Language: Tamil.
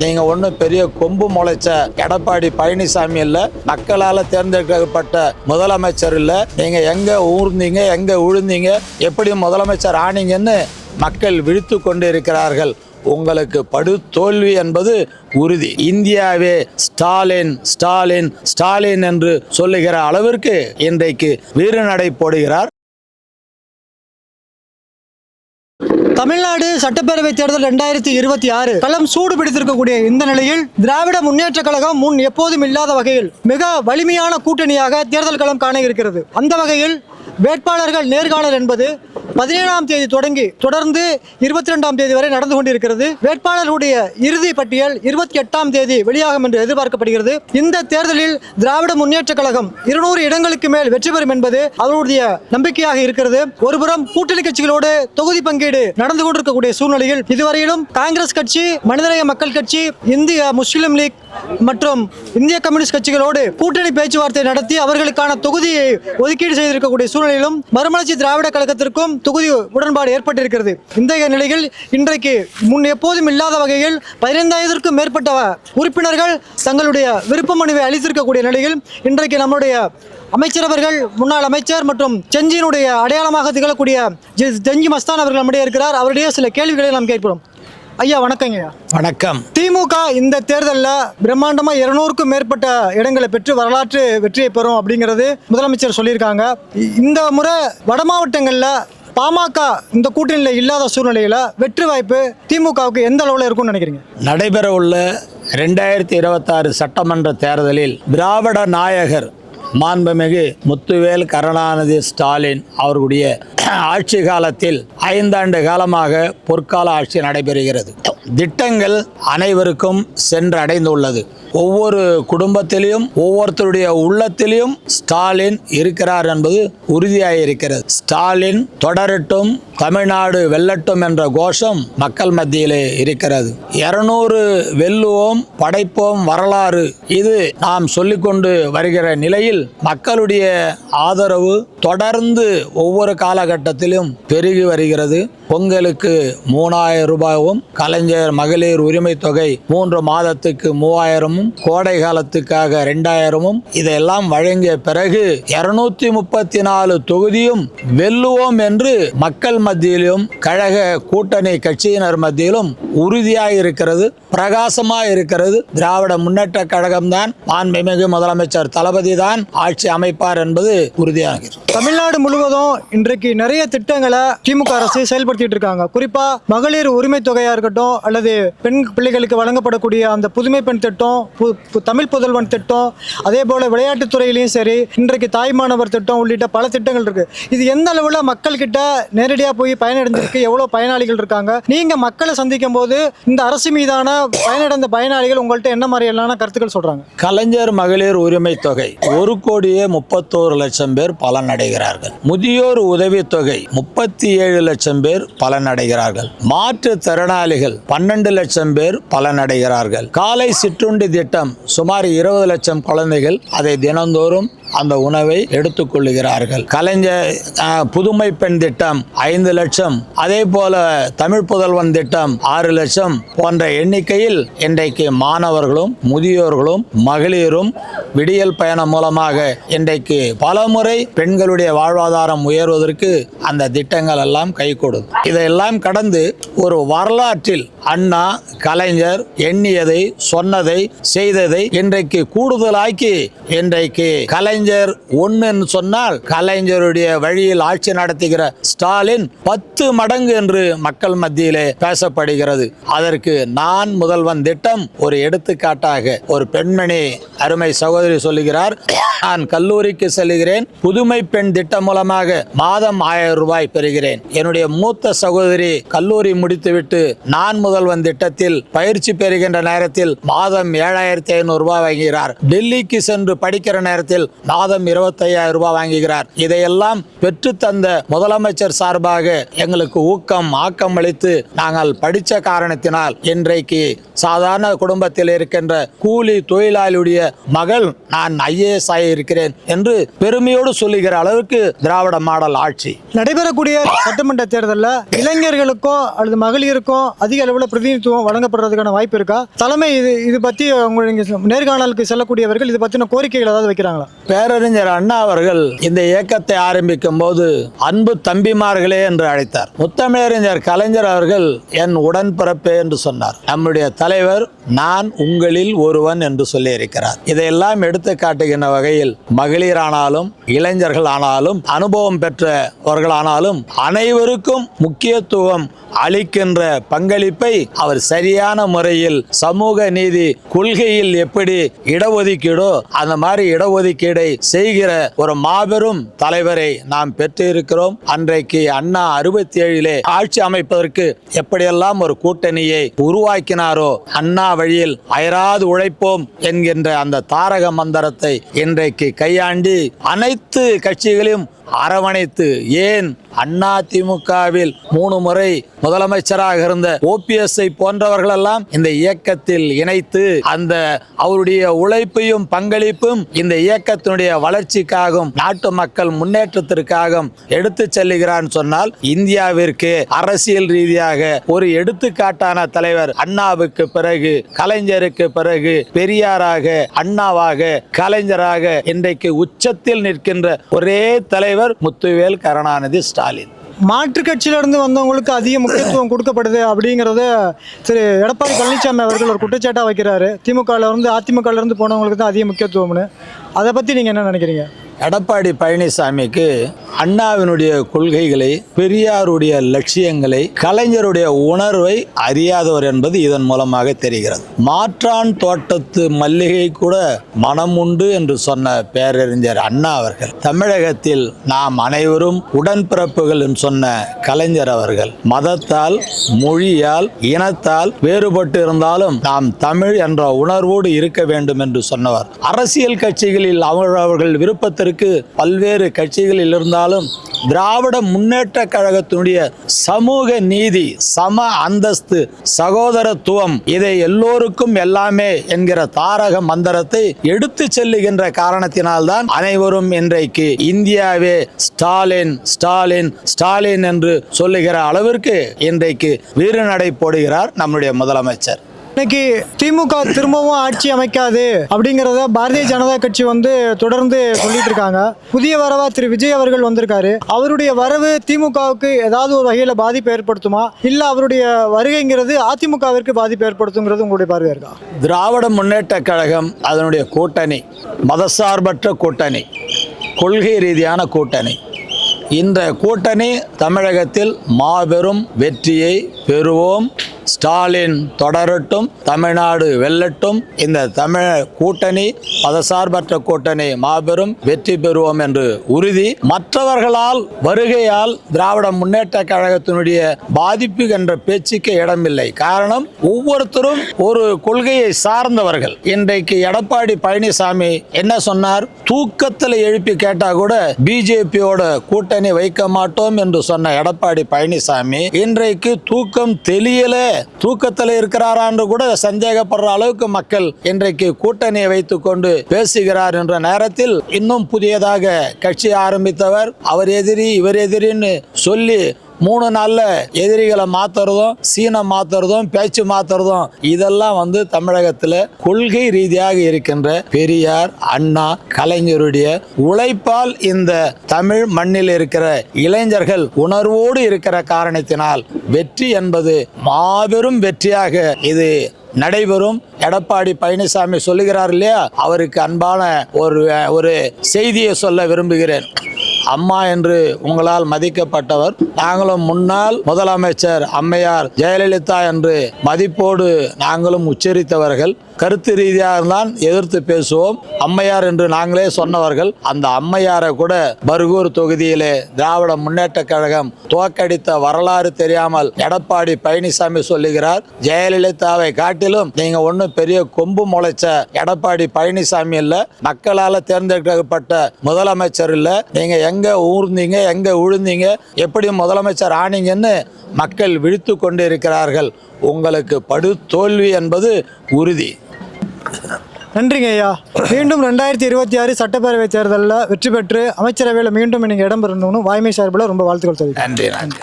நீங்க ஒன்றும் பெரிய கொம்பு முளைச்ச எடப்பாடி பழனிசாமி இல்ல, மக்களால் தேர்ந்தெடுக்கப்பட்ட முதலமைச்சர் இல்ல. நீங்க எங்க ஊர்ந்தீங்க, எங்க உழுந்தீங்க, எப்படி முதலமைச்சர் ஆனீங்கன்னு மக்கள் விழித்து கொண்டு இருக்கிறார்கள். உங்களுக்கு படு தோல்வி என்பது உறுதி. இந்தியாவே ஸ்டாலின் ஸ்டாலின் ஸ்டாலின் என்று சொல்லுகிற அளவிற்கு இன்றைக்கு வீறுநடை போடுகிறார். தமிழ்நாடு சட்டப்பேரவை தேர்தல் 2026 களம் சூடு பிடித்திருக்கக்கூடிய இந்த நிலையில் திராவிட முன்னேற்ற கழகம் முன் எப்போதும் இல்லாத வகையில் மிக வலிமையான கூட்டணியாக தேர்தல் களம் காண இருக்கிறது. அந்த வகையில் வேட்பாளர்கள் நேர்காணல் என்பது 17ஆம் தேதி தொடர்ந்து 22ஆம் தேதி வரை நடந்து கொண்டிருக்கிறது. வேட்பாளர்களுடைய இறுதி பட்டியல் 28ஆம் தேதி வெளியாகும் என்று எதிர்பார்க்கப்படுகிறது. இந்த தேர்தலில் திராவிட முன்னேற்ற கழகம் 200 இடங்களுக்கு மேல் வெற்றி பெறும் என்பது அவருடைய நம்பிக்கையாக இருக்கிறது. ஒருபுறம் கூட்டணி கட்சிகளோடு தொகுதி பங்கீடு நடந்து கொண்டிருக்கக்கூடிய சூழ்நிலையில் இதுவரையிலும் காங்கிரஸ் கட்சி, மனிதநேய மக்கள் கட்சி, இந்திய முஸ்லிம் லீக் மற்றும் இந்திய கம்யூனிஸ்ட் கட்சிகளோடு கூட்டணி பேச்சுவார்த்தை நடத்தி அவர்களுக்கான தொகுதியை ஒதுக்கீடு செய்திருக்கக்கூடிய சூழ்நிலையிலும் மறுமலர்ச்சி திராவிட கழகத்திற்கும் தொகுதி உடன்பாடு ஏற்பட்டிருக்கிறது. இந்த நிலையில் இன்றைக்கு முன் எப்போதும் இல்லாத வகையில் 15,000க்கும் மேற்பட்ட உறுப்பினர்கள் தங்களுடைய விருப்ப மனுவை அளித்திருக்கக்கூடிய நிலையில் இன்றைக்கு நம்முடைய அமைச்சரவர்கள், முன்னாள் அமைச்சர் மற்றும் செஞ்சியினுடைய அடையாளமாக திகழக்கூடிய செஞ்சி மஸ்தான் அவர்கள் நம்முடைய இருக்கிறார். அவருடைய சில கேள்விகளை நாம் கேட்கிறோம். ஐயா வணக்கங்க. வணக்கம். திமுக இந்த தேர்தலில் பிரம்மாண்டமா 200க்கும் மேற்பட்ட இடங்களை பெற்று வரலாற்று வெற்றியை பெறும் அப்படிங்கிறது முதலமைச்சர் சொல்லியிருக்காங்க. இந்த முறை வட மாவட்டங்களில் பாமக இந்த கூட்டணியில் இல்லாத சூழ்நிலையில் வெற்றி வாய்ப்பு திமுகவுக்கு எந்த அளவில் இருக்கும்னு நினைக்கிறீங்க? நடைபெற உள்ள 2026 சட்டமன்ற தேர்தலில் திராவிட நாயகர் மாண்புமிகு முத்துவேல் கருணாநிதி ஸ்டாலின் அவர்களுடைய ஆட்சி காலத்தில் 5 ஆண்டு காலமாக பொற்கால ஆட்சி நடைபெறுகிறது. திட்டங்கள் அனைவருக்கும் சென்று அடைந்துள்ளது. ஒவ்வொரு குடும்பத்திலையும் ஒவ்வொருத்தருடைய உள்ளத்திலையும் ஸ்டாலின் இருக்கிறார் என்பது உறுதியாக இருக்கிறது. ஸ்டாலின் தொடரட்டும், தமிழ்நாடு வெல்லட்டும் என்ற கோஷம் மக்கள் மத்தியிலே இருக்கிறது. 200 வெல்லுவோம், படைப்போம் வரலாறு, இது நாம் சொல்லிக்கொண்டு வருகிற நிலையில் மக்களுடைய ஆதரவு தொடர்ந்து ஒவ்வொரு காலகட்டத்திலும் பெருகி வருகிறது. பொங்கலுக்கு 3000 ரூபாயும், கலைஞர் மகளிர் உரிமை தொகை 3 மாதத்துக்கு 3000, கோடை காலத்துக்காக 2000, இதையெல்லாம் வழங்கிய பிறகு 234 தொகுதியும் வெல்லுவோம் என்று மக்கள் மத்தியிலும் கழக கூட்டணி கட்சியினர் மத்தியிலும் உறுதியாக இருக்கிறது, பிரகாசமாக இருக்கிறது. திராவிட முன்னேற்ற கழகம் தான், மாண்புமிகு முதலமைச்சர் தளபதி தான் ஆட்சி அமைப்பார் என்பது உறுதியாகிறது. தமிழ்நாடு முழுவதும் இன்றைக்கு நிறைய திட்டங்களை திமுக அரசு செயல்படுத்திட்டு இருக்காங்க. குறிப்பா மகளிர் உரிமை தொகையா இருக்கட்டும், அல்லது பெண் பிள்ளைகளுக்கு வழங்கப்படக்கூடிய அந்த புதுமை பெண் திட்டம், தமிழ் புதல்வன் திட்டம், அதே போல விளையாட்டுத்துறையிலையும் சரி, இன்றைக்கு தாய்மானவர் திட்டம் உள்ளிட்ட பல திட்டங்கள் இருக்கு. இது எந்த அளவுல மக்கள் கிட்ட நேரடியா போய் பயனடைந்திருக்கு, எவ்வளவு பயனாளிகள் இருக்காங்க? நீங்க மக்களை சந்திக்கும் போது இந்த அரசு மீதான பயனடைந்த பயனாளிகள் உங்கள்கிட்ட என்ன மாதிரியான கருத்துக்கள் சொல்றாங்க? கலைஞர் மகளிர் உரிமை தொகை 1,31,00,000 பேர் பலனடைகிறார்கள். முதியோர் உதவித்தொகை 37 லட்சம் பேர் பலனடைகிறார்கள். மாற்றுத்திறனாளிகள் 12 லட்சம் பேர் பலனடைகிறார்கள். காலை சிற்றுண்டி திட்டம் சுமார் 20 லட்சம் குழந்தைகள் அதை தினந்தோறும் அந்த உணவை எடுத்துக்கொள்ளுகிறார்கள். கலைஞர் புதுமை பெண் திட்டம் 5 லட்சம், அதே போல தமிழ் புதல்வன் திட்டம் 6 லட்சம் போன்ற எண்ணிக்கையில் இன்றைக்கு மாணவர்களும் முதியோர்களும் மகளிரும் விடியல் பயணம் மூலமாக இன்றைக்கு பலமுறை பெண்களுடைய வாழ்வாதாரம் உயர்வதற்கு அந்த திட்டங்கள் எல்லாம் கை கொடுக்கும். இதையெல்லாம் கடந்து ஒரு வரலாற்றில் அண்ணா, கலைஞர் எண்ணியதை, சொன்னதை, செய்ததை இன்றைக்கு கூடுதலாக்கி இன்றைக்கு கலைஞர் ஒன்னு சொன்னால் கலைஞருடைய வழியில் ஆட்சி நடத்துகிற ஸ்டாலின் 10 மடங்கு என்று மக்கள் மத்தியிலே பேசப்படுகிறது. அதற்கு நான் முதல்வன் திட்டம் ஒரு எடுத்துக்காட்டாக. ஒரு பெண்மணி அருமை சகோதரி சொல்லுகிறார், நான் கல்லூரிக்கு செல்கிறேன், புதுமை பெண் திட்டம் மூலமாக மாதம் 1000 ரூபாய் பெறுகிறேன். என்னுடைய மூத்த சகோதரி கல்லூரி முடித்துவிட்டு நான் முதல்வன் திட்டத்தில் பயிற்சி பெறுகின்ற நேரத்தில் மாதம் 7,500 ரூபாய் வாங்குகிறார். டெல்லிக்கு சென்று படிக்கிற நேரத்தில் மாதம் 25,000 ரூபாய் வாங்குகிறார். இதையெல்லாம் பெற்று தந்த முதலமைச்சர் சார்பாக எங்களுக்கு ஆக்கம் அளித்து நாங்கள் படித்த காரணத்தினால் இன்றைக்கு சாதாரண குடும்பத்தில் இருக்கின்ற கூலி தொழிலாளியுடைய மகள் நான் IAS இருக்கிறேன் என்று பெருமையோடு சொல்லுகிற அளவுக்கு திராவிட மாடல் ஆட்சி. நடைபெறக்கூடிய சட்டமன்ற தேர்தலில் இளைஞர்களுக்கோ அல்லது மகளிருக்கோ அதிக அளவில் பிரதிநிதித்துவம் வழங்கப்படுறதுக்கான வாய்ப்பு இருக்கா? தலைமை இது பற்றி உங்க நேர்காணலுக்கு செல்லக்கூடியவர்கள் இது பற்றின கோரிக்கைகள் ஏதாவது வைக்கிறாங்களா? பேரறிஞர் அண்ணா அவர்கள் இந்த இயக்கத்தை ஆரம்பிக்கும் போது அன்பு தம்பிமார்களே என்று அழைத்தார். முத்தமிழறிஞர் கலைஞர் அவர்கள் என் உடன்பிறப்பே என்று சொன்னார். நம்முடைய தலைவர் நான் உங்களில் ஒருவன் என்று சொல்லி இருக்கிறார். இதையெல்லாம் எடுத்து காட்டுகின்ற வகையில் மகளிரானாலும் இளைஞர்கள் ஆனாலும் அனுபவம் பெற்றவர்களானாலும் அனைவருக்கும் முக்கியத்துவம் அளிக்கின்ற பங்களிப்பை அவர் சரியான முறையில் சமூக நீதி கொள்கையில் எப்படி இடஒதுக்கீடோ அந்த மாதிரி இடஒதுக்கீடை செய்கிற ஒரு மாபெரும் தலைவரை நாம் பெற்றிருக்கிறோம். அன்றைக்கு அண்ணா 67 ஆட்சி அமைப்பதற்கு எப்படியெல்லாம் ஒரு கூட்டணியை உருவாக்கினாரோ அண்ணா வழியில் அயராது உழைப்போம் என்கின்ற அந்த தாரக மந்திரத்தை இன்றைக்கு கையாண்டி அனைத்து கட்சிகளையும் அரவணைத்து ஏன் அதிமுகவில் 3 முறை முதலமைச்சராக இருந்த OPS போன்றவர்கள் எல்லாம் இந்த இயக்கத்தில் இணைத்து அந்த அவருடைய உழைப்பையும் பங்களிப்பும் இந்த இயக்கத்தினுடைய வளர்ச்சிக்காகவும் நாட்டு மக்கள் முன்னேற்றத்திற்காகவும் எடுத்து செல்லுகிறான் சொன்னால் இந்தியாவிற்கு அரசியல் ரீதியாக ஒரு எடுத்துக்காட்டான தலைவர் அண்ணாவுக்கு பிறகு கலைஞருக்கு பிறகு பெரியாராக அண்ணாவாக கலைஞராக இன்றைக்கு உச்சத்தில் நிற்கின்ற ஒரே தலைவர் முத்துவேல் கருணாநிதி ஸ்டாலின். மாற்றுக் கட்சியிலிருந்து வந்தவங்களுக்கு அதிக முக்கியத்துவம் கொடுக்கப்படுது அப்படிங்கிறத திரு எடப்பாடி பழனிசாமி அவர்கள் ஒரு குற்றச்சாட்டாக வைக்கிறாரு. அதிமுகவில் இருந்து போனவங்களுக்கு தான் அதிக முக்கியத்துவம்னு. அதை பற்றி நீங்கள் என்ன நினைக்கிறீங்க? எடப்பாடி பழனிசாமிக்கு அண்ணாவினுடைய கொள்கைகளை பெரியாருடைய லட்சியங்களை கலைஞருடைய உணர்வை அறியாதவர் என்பது இதன் மூலமாக தெரிகிறது. மாற்றான் தோட்டத்து மல்லிகை கூட மனம் உண்டு என்று சொன்ன பேரறிஞர் அண்ணா அவர்கள் தமிழகத்தில் நாம் அனைவரும் உடன்பிறப்புகள் என்று சொன்ன கலைஞர் அவர்கள் மதத்தால் மொழியால் இனத்தால் வேறுபட்டு இருந்தாலும் நாம் தமிழ் என்ற உணர்வோடு இருக்க வேண்டும் என்று சொன்னவர். அரசியல் கட்சிகளில் அவர்கள் விருப்பத்திற்கு பல்வேறு கட்சிகளில் இருந்தாலும் திராவிட முன்னேற்ற கழகத்தினுடைய சமூக நீதி சம அந்தஸ்து சகோதரத்துவம் இதை எல்லோருக்கும் எல்லாமே என்கிற தாரக மந்திரத்தை எடுத்து செல்லுகின்ற காரணத்தினால்தான் அனைவரும் இன்றைக்கு இந்தியாவே ஸ்டாலின் ஸ்டாலின் ஸ்டாலின் என்று சொல்லுகிற அளவிற்கு இன்றைக்கு வீறுநடை போடுகிறார் நம்முடைய முதலமைச்சர். இன்னைக்கு திமுக திரும்பவும் ஆட்சி அமைக்காது அப்படிங்கிறத பாரதிய ஜனதா கட்சி தொடர்ந்து சொல்லிட்டு இருக்காங்க. புதிய வரவா திரு விஜய் அவர்கள் வந்திருக்காரு. அவருடைய வரவு திமுகவுக்கு ஏதாவது ஒரு வகையில் பாதிப்பு ஏற்படுத்துமா, இல்ல அவருடைய வருகைங்கிறது அதிமுகவிற்கு பாதிப்பு ஏற்படுத்துங்கிறது உங்களுடைய பார்வையா இருக்கா? திராவிட முன்னேற்ற கழகம் அதனுடைய கூட்டணி மதசார்பற்ற கூட்டணி, கொள்கை ரீதியான கூட்டணி. இந்த கூட்டணி தமிழகத்தில் மாபெரும் வெற்றியை பெறுவோம். ஸ்டாலின் தொடரட்டும், தமிழ்நாடு வெல்லட்டும். இந்த தமிழ் கூட்டணி மதசார்பற்ற கூட்டணி மாபெரும் வெற்றி பெறுவோம் என்று உறுதி. மற்றவர்களால் வருகையால் திராவிட முன்னேற்ற கழகத்தினுடைய பாதிப்பு என்ற பேச்சுக்கு இடமில்லை. காரணம், ஒவ்வொருத்தரும் ஒரு கொள்கையை சார்ந்தவர்கள். இன்றைக்கு எடப்பாடி பழனிசாமி என்ன சொன்னார்? தூக்கத்தில் எழுப்பி கேட்டா கூட பிஜேபியோட கூட்டணி வைக்க மாட்டோம் என்று சொன்ன எடப்பாடி பழனிசாமி இன்றைக்கு தூக்கம் தெளியல, தூக்கத்தில் இருக்கிறாரா என்று கூட சந்தேகப்படுற அளவுக்கு மக்கள் இன்றைக்கு கூட்டணியை வைத்துக் கொண்டு பேசுகிறார் என்ற நேரத்தில் இன்னும் புதியதாக கட்சி ஆரம்பித்தவர் அவர் எதிரி இவர் எதிரின்னு சொல்லி 3 நாள்ல எதிரிகளை மாத்துறதும் சீனை மாத்துறதும் பேச்சு மாத்துறதும் இதெல்லாம் தமிழகத்தில் கொள்கை ரீதியாக இருக்கின்ற பெரியார் அண்ணா கலைஞருடைய உழைப்பால் இந்த தமிழ் மண்ணில் இருக்கிற இளைஞர்கள் உணர்வோடு இருக்கிற காரணத்தினால் வெற்றி என்பது மாபெரும் வெற்றியாக இது நடைபெறும். எடப்பாடி பழனிசாமி சொல்லுகிறார் இல்லையா, அவருக்கு அன்பான ஒரு செய்தியை சொல்ல விரும்புகிறேன். அம்மா என்று உங்களால் மதிக்கப்பட்டவர். நாங்களும் முன்னாள் முதலமைச்சர் அம்மையார் ஜெயலலிதா என்று மதிப்போடு நாங்களும் உச்சரித்தவர்கள். கருத்து ரீதியாக தான் எதிர்த்து பேசுவோம். அம்மையார் என்று நாங்களே சொன்னவர்கள். அந்த அம்மையாரை கூட பர்கூர் தொகுதியிலே திராவிட முன்னேற்ற கழகம் தோற்கடித்த வரலாறு தெரியாமல் எடப்பாடி பழனிசாமி சொல்லுகிறார். ஜெயலலிதாவை காட்டிலும் நீங்க ஒன்றும் பெரிய கொம்பு முளைச்ச எடப்பாடி பழனிசாமி இல்ல, மக்களால் தேர்ந்தெடுக்கப்பட்ட முதலமைச்சர் இல்ல. நீங்க எங்க ஊர்ந்தீங்க, எங்க உழுந்தீங்க, எப்படி முதலமைச்சர் ஆனீங்கன்னு மக்கள் விழித்து கொண்டிருக்கிறார்கள். உங்களுக்கு படு தோல்வி என்பது உறுதி. நன்றிங்க ஐயா. மீண்டும் 2026 சட்டப்பேரவை தேர்தலில் வெற்றி பெற்று அமைச்சரவையில் மீண்டும் நீங்கள் இடம்பெறணும்னு வாய்மை சார்பில் ரொம்ப வாழ்த்துக்கள் தெரிவிக்கிறேன். நன்றி நன்றி.